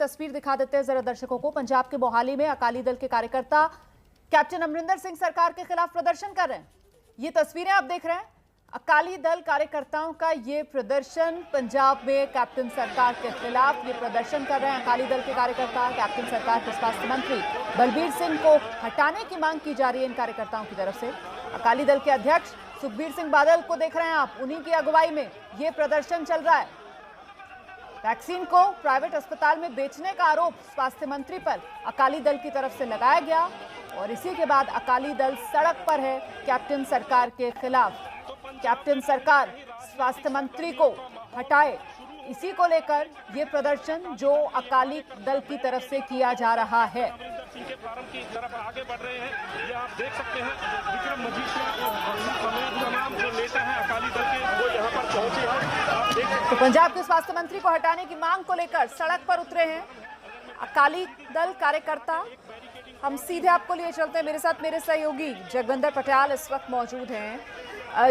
तस्वीर दिखा देते हैं जरा दर्शकों को। पंजाब के मोहाली में अकाली दल के कार्यकर्ता कैप्टन अमरिंदर सिंह सरकार के खिलाफ प्रदर्शन कर रहे हैं। ये तस्वीरें आप देख रहे हैं, अकाली दल कार्यकर्ताओं का ये प्रदर्शन पंजाब में कैप्टन सरकार के खिलाफ ये प्रदर्शन कर रहे हैं। अकाली दल के कार्यकर्ता कैप्टन सरकार के स्वास्थ्य मंत्री बलबीर सिंह को हटाने की मांग की जा रही है इन कार्यकर्ताओं की तरफ से। अकाली दल के अध्यक्ष सुखबीर सिंह बादल को देख रहे हैं आप, उन्हीं की अगुवाई में ये प्रदर्शन चल रहा है। वैक्सीन को प्राइवेट अस्पताल में बेचने का आरोप स्वास्थ्य मंत्री पर अकाली दल की तरफ से लगाया गया और इसी के बाद अकाली दल सड़क पर है कैप्टन सरकार के खिलाफ। कैप्टन सरकार स्वास्थ्य मंत्री को हटाए, इसी को लेकर ये प्रदर्शन जो अकाली दल की तरफ से किया जा रहा है। के प्रारंभ की तरफ आगे बढ़ रहे हैं। ये आप देख सकते हैं विक्रम मजीठिया जो नेता है अकाली दल के, वो यहाँ पर पहुंचे हैं। आप देख सकते तो पंजाब के स्वास्थ्य मंत्री को हटाने की मांग को लेकर सड़क पर उतरे हैं अकाली दल कार्यकर्ता। हम सीधे आपको लिए चलते हैं, मेरे साथ मेरे सहयोगी जगविंदर पटियाल इस वक्त मौजूद हैं।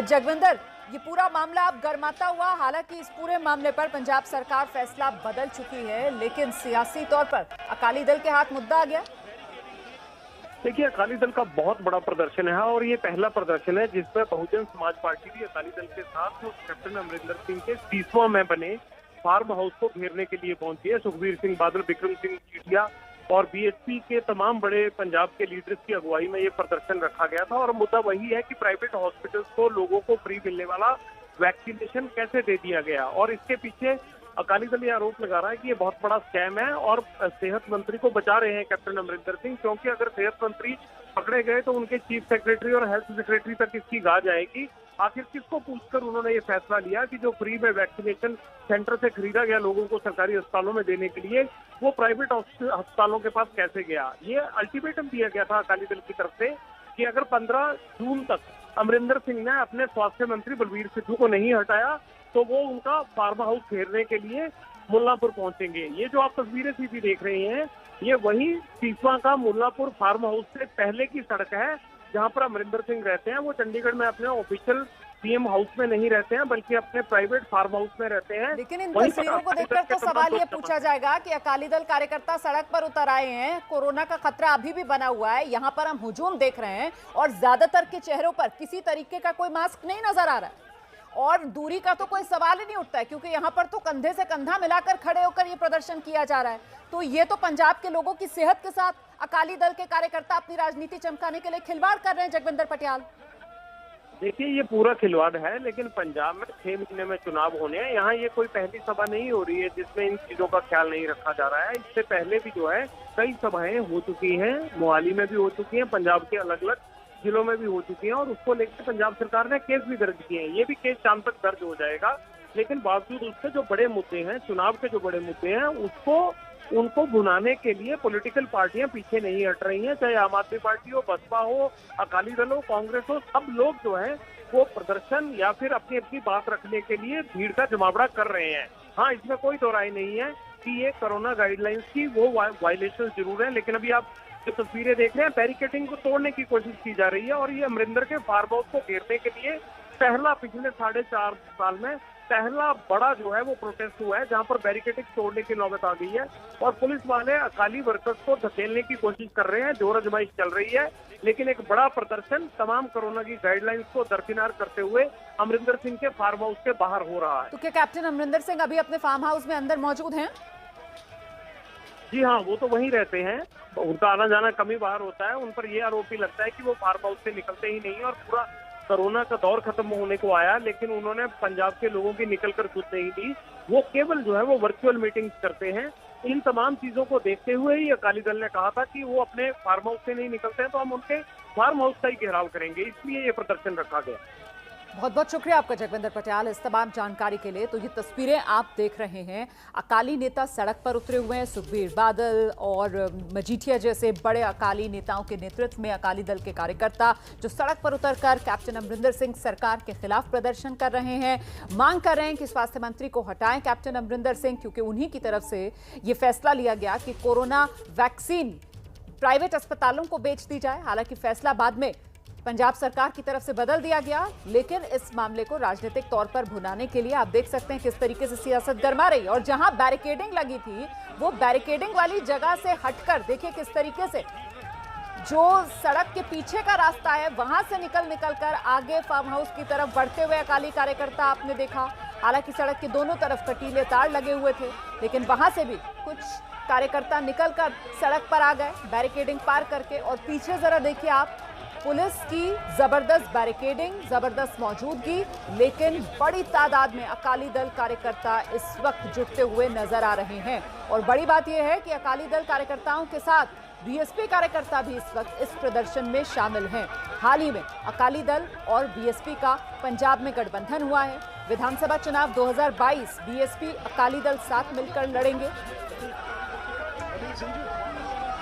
जगविंदर, ये पूरा मामला अब गर्माता हुआ, हालांकि इस पूरे मामले पर पंजाब सरकार फैसला बदल चुकी है, लेकिन सियासी तौर पर अकाली दल के हाथ मुद्दा आ गया। देखिए, अकाली दल का बहुत बड़ा प्रदर्शन है और ये पहला प्रदर्शन है जिसमें बहुजन समाज पार्टी भी अकाली दल के साथ कैप्टन अमरिंदर सिंह के 30वां में बने फार्म हाउस को घेरने के लिए पहुंची है। सुखबीर सिंह बादल, विक्रम सिंह मजीठिया और बीएसपी के तमाम बड़े पंजाब के लीडर्स की अगुवाई में ये प्रदर्शन रखा गया था और मुद्दा वही है कि प्राइवेट हॉस्पिटल्स को लोगों को फ्री मिलने वाला वैक्सीनेशन कैसे दे दिया गया। और इसके पीछे अकाली दल ये आरोप लगा रहा है कि ये बहुत बड़ा स्कैम है और सेहत मंत्री को बचा रहे हैं कैप्टन अमरिंदर सिंह, क्योंकि अगर सेहत मंत्री पकड़े गए तो उनके चीफ सेक्रेटरी और हेल्थ सेक्रेटरी तक इसकी गाज आएगी। आखिर किसको पूछकर उन्होंने ये फैसला लिया कि जो फ्री में वैक्सीनेशन सेंटर से खरीदा गया लोगों को सरकारी अस्पतालों में देने के लिए, वो प्राइवेट अस्पतालों के पास कैसे गया। ये अल्टीमेटम दिया गया था अकाली दल की तरफ से कि अगर 15 जून तक अमरिंदर सिंह ने अपने स्वास्थ्य मंत्री बलबीर सिद्धू को नहीं हटाया तो वो उनका फार्म हाउस घेरने के लिए मुल्लापुर पहुंचेंगे। ये जो आप तस्वीरें सीधी देख रहे हैं, ये वही 30वां का मुल्लापुर फार्म हाउस से पहले की सड़क है जहां पर अमरिंदर सिंह रहते हैं। वो चंडीगढ़ में अपने ऑफिशियल सीएम हाउस में नहीं रहते हैं, बल्कि अपने प्राइवेट फार्म हाउस में रहते हैं। लेकिन इन तस्वीरों को देखकर तो सवाल ये पूछा जाएगा कि अकाली दल कार्यकर्ता सड़क पर उतर आए हैं, कोरोना का खतरा अभी भी बना हुआ है, यहाँ पर हम हुजूम देख रहे हैं और ज्यादातर के चेहरों पर किसी तरीके का कोई मास्क नहीं नजर आ रहा है और दूरी का तो कोई सवाल ही नहीं उठता है, क्योंकि यहाँ पर तो कंधे से कंधा मिलाकर खड़े होकर ये प्रदर्शन किया जा रहा है। तो ये तो पंजाब के लोगों की सेहत के साथ अकाली दल के कार्यकर्ता अपनी राजनीति चमकाने के लिए खिलवाड़ कर रहे हैं। जगविंदर पटियाल, देखिए, ये पूरा खिलवाड़ है, लेकिन पंजाब में 6 महीने में चुनाव होने हैं। यहाँ ये कोई पहली सभा नहीं हो रही है जिसमें इन चीजों का ख्याल नहीं रखा जा रहा है। इससे पहले भी जो है कई सभाएं हो चुकी हैं, मोहाली में भी हो चुकी हैं, पंजाब के अलग अलग जिलों में भी हो चुकी हैं और उसको लेकर पंजाब सरकार ने केस भी दर्ज किए हैं। ये भी केस शाम तक दर्ज हो जाएगा, लेकिन बावजूद उसके जो बड़े मुद्दे हैं, चुनाव के जो बड़े मुद्दे हैं, उनको भुनाने के लिए पॉलिटिकल पार्टियां पीछे नहीं हट रही हैं। चाहे आम आदमी पार्टी हो, बसपा हो, अकाली दल हो, कांग्रेस हो, सब लोग जो है वो प्रदर्शन या फिर अपनी अपनी बात रखने के लिए भीड़ का जमावड़ा कर रहे हैं। हाँ, इसमें कोई दो राय नहीं है कि ये कोरोना गाइडलाइंस की वो वायलेशन जरूर है, लेकिन अभी आप जो तस्वीरें देख रहे हैं, बैरिकेडिंग को तोड़ने की कोशिश की जा रही है और ये अमरिंदर के फार्म हाउस को घेरने के लिए पहला पिछले 4.5 साल में पहला बड़ा जो है वो प्रोटेस्ट हुआ है, जहां पर बैरिकेडिंग तोड़ने की नौबत आ गई है और पुलिस वाले अकाली वर्कर्स को धकेलने की कोशिश कर रहे हैं। जोर आजमाइश चल रही है, लेकिन एक बड़ा प्रदर्शन तमाम कोरोना की गाइडलाइंस को दरकिनार करते हुए अमरिंदर सिंह के फार्म हाउस के बाहर हो रहा है। तो क्या कैप्टन अमरिंदर सिंह अभी अपने फार्म हाउस में अंदर मौजूद हैं? जी हाँ, वो तो वहीं रहते हैं, उनका आना जाना कम ही बाहर होता है। उन पर यह आरोप भी लगता है कि वो फार्म हाउस से निकलते ही नहीं और पूरा कोरोना का दौर खत्म होने को आया, लेकिन उन्होंने पंजाब के लोगों की निकलकर सुध नहीं दी। वो केवल जो है वो वर्चुअल मीटिंग्स करते हैं। इन तमाम चीजों को देखते हुए ही अकाली दल ने कहा था कि वो अपने फार्म हाउस से नहीं निकलते हैं तो हम उनके फार्म हाउस का ही घेराव करेंगे, इसलिए ये प्रदर्शन रखा गया। बहुत बहुत शुक्रिया आपका जगविंदर पटियाल इस तमाम जानकारी के लिए। तो ये तस्वीरें आप देख रहे हैं, अकाली नेता सड़क पर उतरे हुए हैं। सुखबीर बादल और मजीठिया जैसे बड़े अकाली नेताओं के नेतृत्व में अकाली दल के कार्यकर्ता जो सड़क पर उतरकर कैप्टन अमरिंदर सिंह सरकार के खिलाफ प्रदर्शन कर रहे हैं, मांग कर रहे हैं कि स्वास्थ्य मंत्री को हटाएं कैप्टन अमरिंदर सिंह, क्योंकि उन्हीं की तरफ से ये फैसला लिया गया कि कोरोना वैक्सीन प्राइवेट अस्पतालों को बेच दी जाए। हालांकि फैसला बाद में पंजाब सरकार की तरफ से बदल दिया गया, लेकिन इस मामले को राजनीतिक तौर पर भुनाने के लिए आप देख सकते हैं किस तरीके से सियासत गरमा रही है और जहां बैरिकेडिंग लगी थी वो बैरिकेडिंग वाली जगह से हटकर देखिए किस तरीके से जो सड़क के पीछे का रास्ता है वहां से निकल कर आगे फार्म हाउस की तरफ बढ़ते हुए अकाली कार्यकर्ता आपने देखा। हालांकि सड़क के दोनों तरफ कटीले तार लगे हुए थे, लेकिन वहां से भी कुछ कार्यकर्ता निकलकर सड़क पर आ गए बैरिकेडिंग पार करके। और पीछे जरा देखिए आप, पुलिस की जबरदस्त बैरिकेडिंग, जबरदस्त मौजूदगी, लेकिन बड़ी तादाद में अकाली दल कार्यकर्ता इस वक्त जुटते हुए नजर आ रहे हैं। और बड़ी बात यह है कि अकाली दल कार्यकर्ताओं के साथ बीएसपी कार्यकर्ता भी इस वक्त इस प्रदर्शन में शामिल हैं। हाल ही में अकाली दल और बीएसपी का पंजाब में गठबंधन हुआ है। विधानसभा चुनाव 2022 बीएसपी अकाली दल साथ मिलकर लड़ेंगे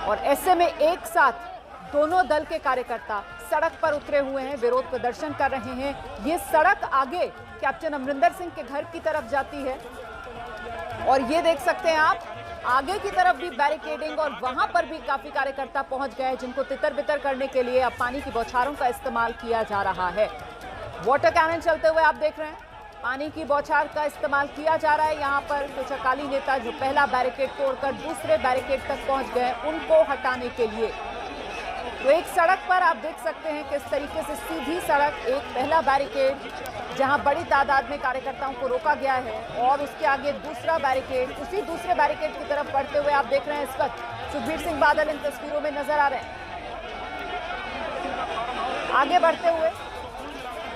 और ऐसे में एक साथ दोनों दल के कार्यकर्ता सड़क पर उतरे हुए हैं, विरोध प्रदर्शन कर रहे हैं। ये सड़क आगे कैप्टन अमरिंदर सिंह के घर की तरफ जाती है और ये देख सकते हैं आप, आगे की तरफ भी बैरिकेडिंग और वहां पर भी काफी कार्यकर्ता पहुंच गए जिनको तितर बितर करने के लिए अब पानी की बौछारों का इस्तेमाल किया जा रहा है। वाटर कैनन चलते हुए आप देख रहे हैं, पानी की बौछार का इस्तेमाल किया जा रहा है। यहाँ पर कुछ अकाली नेता जो पहला बैरिकेड तोड़कर दूसरे बैरिकेड तक पहुंच गए, उनको हटाने के लिए। तो एक सड़क पर आप देख सकते हैं किस तरीके से सीधी सड़क, एक पहला बैरिकेड जहां बड़ी तादाद में कार्यकर्ताओं को रोका गया है और उसके आगे दूसरा बैरिकेड, उसी दूसरे बैरिकेड की तरफ बढ़ते हुए आप देख रहे हैं इस वक्त सुखबीर सिंह बादल इन तस्वीरों में नजर आ रहे हैं। आगे बढ़ते हुए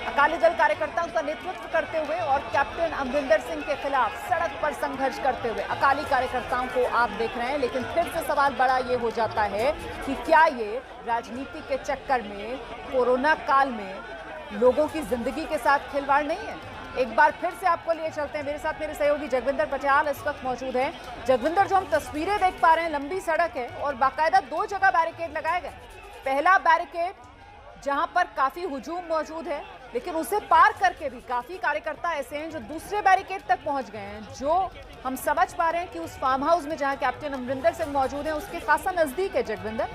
अकाली दल कार्यकर्ताओं का नेतृत्व करते हुए और कैप्टन अमरिंदर सिंह के खिलाफ सड़क पर संघर्ष करते हुए अकाली कार्यकर्ताओं को आप देख रहे हैं। लेकिन फिर से सवाल बड़ा ये हो जाता है कि क्या ये राजनीति के चक्कर में, कोरोना काल में लोगों की जिंदगी के साथ खिलवाड़ नहीं है? एक बार फिर से आपको लिए चलते हैं, मेरे साथ मेरे सहयोगी जगविंदर पटियाल इस वक्त मौजूद हैं। जगविंदर, जो हम तस्वीरें देख पा रहे हैं, लंबी सड़क है और बाकायदा 2 जगह बैरिकेड लगाए गए। पहला बैरिकेड जहां पर काफी हुजूम मौजूद है, लेकिन उसे पार करके भी काफी कार्यकर्ता ऐसे हैं जो दूसरे बैरिकेड तक पहुंच गए हैं, जो हम समझ पा रहे हैं कि उस फार्म हाउस में जहां कैप्टन अमरिंदर सिंह मौजूद हैं उसके खासा नजदीक है। जगविंदर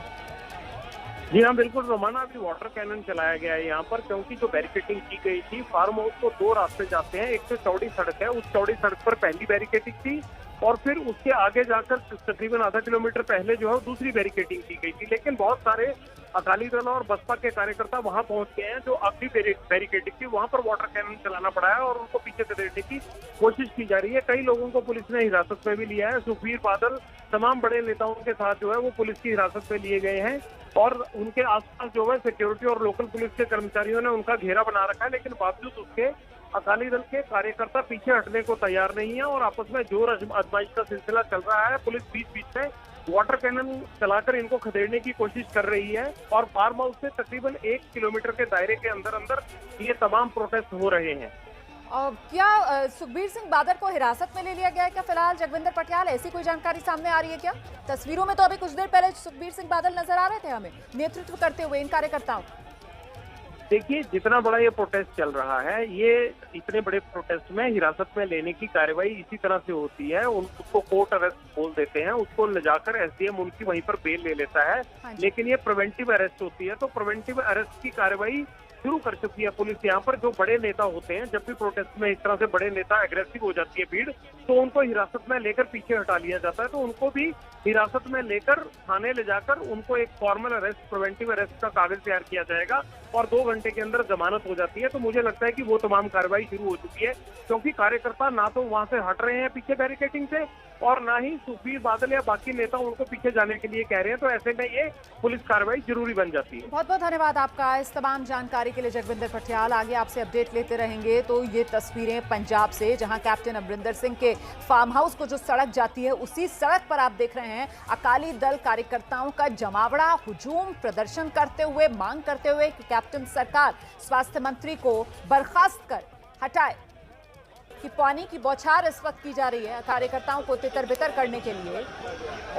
जी हाँ, बिल्कुल रोमाना, अभी वाटर कैनन चलाया गया है यहाँ पर, क्योंकि जो बैरिकेडिंग की गई थी, फार्म हाउस को 2 रास्ते जाते हैं। एक तो चौड़ी सड़क है, उस चौड़ी सड़क पर पहली बैरिकेडिंग थी और फिर उसके आगे जाकर तकरीबन आधा किलोमीटर पहले जो है दूसरी बैरिकेडिंग की गई थी। लेकिन बहुत सारे अकाली दल और बसपा के कार्यकर्ता वहां पहुंच गए हैं। जो आखिरी बैरिकेडिंग थी वहां पर वाटर कैनन चलाना पड़ा है और उनको पीछे से देने की कोशिश की जा रही है। कई लोगों को पुलिस ने हिरासत में भी लिया है। सुखबीर बादल तमाम बड़े नेताओं के साथ जो है वो पुलिस की हिरासत में लिए गए हैं और उनके आसपास जो है सिक्योरिटी और लोकल पुलिस के कर्मचारियों ने उनका घेरा बना रखा है। लेकिन बावजूद उसके अकाली दल के कार्यकर्ता पीछे हटने को तैयार नहीं है और आपस में जोर आजमाइश का सिलसिला चल रहा है। पुलिस बीच बीच में वाटर कैनन चलाकर इनको खदेड़ने की कोशिश कर रही है और फार्म हाउस से तकरीबन 1 किलोमीटर के दायरे के अंदर अंदर ये तमाम प्रोटेस्ट हो रहे हैं। क्या सुखबीर सिंह बादल को हिरासत में ले लिया गया है क्या फिलहाल? जगविंदर पटियाल, ऐसी कोई जानकारी सामने आ रही है क्या? तस्वीरों में तो अभी कुछ देर पहले सुखबीर सिंह बादल नजर आ रहे थे हमें नेतृत्व करते हुए इन कार्यकर्ताओं। देखिए, जितना बड़ा ये प्रोटेस्ट चल रहा है, ये इतने बड़े प्रोटेस्ट में हिरासत में लेने की कार्रवाई इसी तरह से होती है। उसको कोर्ट अरेस्ट बोल देते हैं, उसको ले जाकर एसडीएम उनकी वहीं पर बेल ले लेता है। लेकिन ये प्रिवेंटिव अरेस्ट होती है, तो प्रिवेंटिव अरेस्ट की कार्रवाई शुरू कर चुकी है पुलिस यहाँ पर। जो बड़े नेता होते हैं, जब भी प्रोटेस्ट में इस तरह से बड़े नेता एग्रेसिव हो जाती है भीड़, तो उनको हिरासत में लेकर पीछे हटा लिया जाता है। तो उनको भी हिरासत में लेकर थाने ले जाकर उनको एक फॉर्मल अरेस्ट, प्रिवेंटिव अरेस्ट का कागज तैयार किया जाएगा और 2 घंटे के अंदर जमानत हो जाती है। तो मुझे लगता है कि वो तमाम कार्रवाई शुरू हो चुकी है, क्योंकि कार्यकर्ता ना तो वहां से हट रहे हैं पीछे बैरिकेडिंग से और ना ही सुखबीर बादल या बाकी नेता उनको पीछे जाने के लिए कह रहे हैं। तो ऐसे में ये पुलिस कार्रवाई जरूरी बन जाती है। बहुत बहुत धन्यवाद आपका इस तमाम जानकारी के लिए जगविंदर पटियाल। आगे आपसे अपडेट लेते रहेंगे। तो ये तस्वीरें पंजाब से, जहां कैप्टन अमरिंदर सिंह के फार्म हाउस को जो सड़क जाती है, उसी सड़क पर आप देख रहे हैं अकाली दल कार्यकर्ताओं का जमावड़ा, हुजूम, प्रदर्शन करते हुए, मांग करते हुए कि कैप्टन सरकार स्वास्थ्य मंत्री को बर्खास्त कर हटाए। कि पानी की बौछार इस वक्त की जा रही है कार्यकर्ताओं को तितर बितर करने के लिए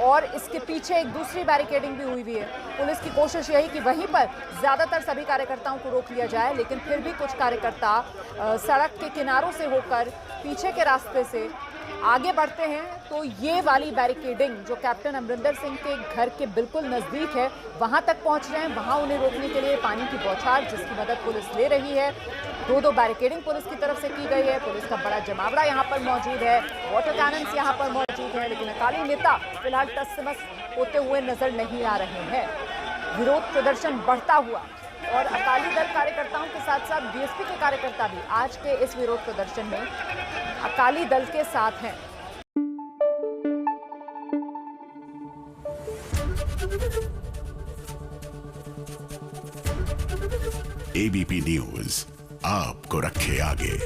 और इसके पीछे एक दूसरी बैरिकेडिंग भी हुई है। पुलिस की कोशिश यही कि वहीं पर ज्यादातर सभी कार्यकर्ताओं को रोक लिया जाए, लेकिन फिर भी कुछ कार्यकर्ता सड़क के किनारों से होकर पीछे के रास्ते से आगे बढ़ते हैं तो ये वाली बैरिकेडिंग जो कैप्टन अमरिंदर सिंह के घर के बिल्कुल नजदीक है, वहां तक पहुंच रहे हैं। वहां उन्हें रोकने के लिए पानी की बौछार, जिसकी मदद पुलिस ले रही है। दो बैरिकेडिंग पुलिस की तरफ से की गई है। पुलिस का बड़ा जमावड़ा यहाँ पर मौजूद है, वाटर कैनन्स यहाँ पर मौजूद है, लेकिन अकाली नेता फिलहाल तस्मस होते हुए नजर नहीं आ रहे हैं। विरोध प्रदर्शन बढ़ता हुआ और अकाली दल कार्यकर्ताओं के साथ साथ बीएसपी के कार्यकर्ता भी आज के इस विरोध प्रदर्शन में अकाली दल के साथ हैं। एबीपी न्यूज आपको रखे आगे।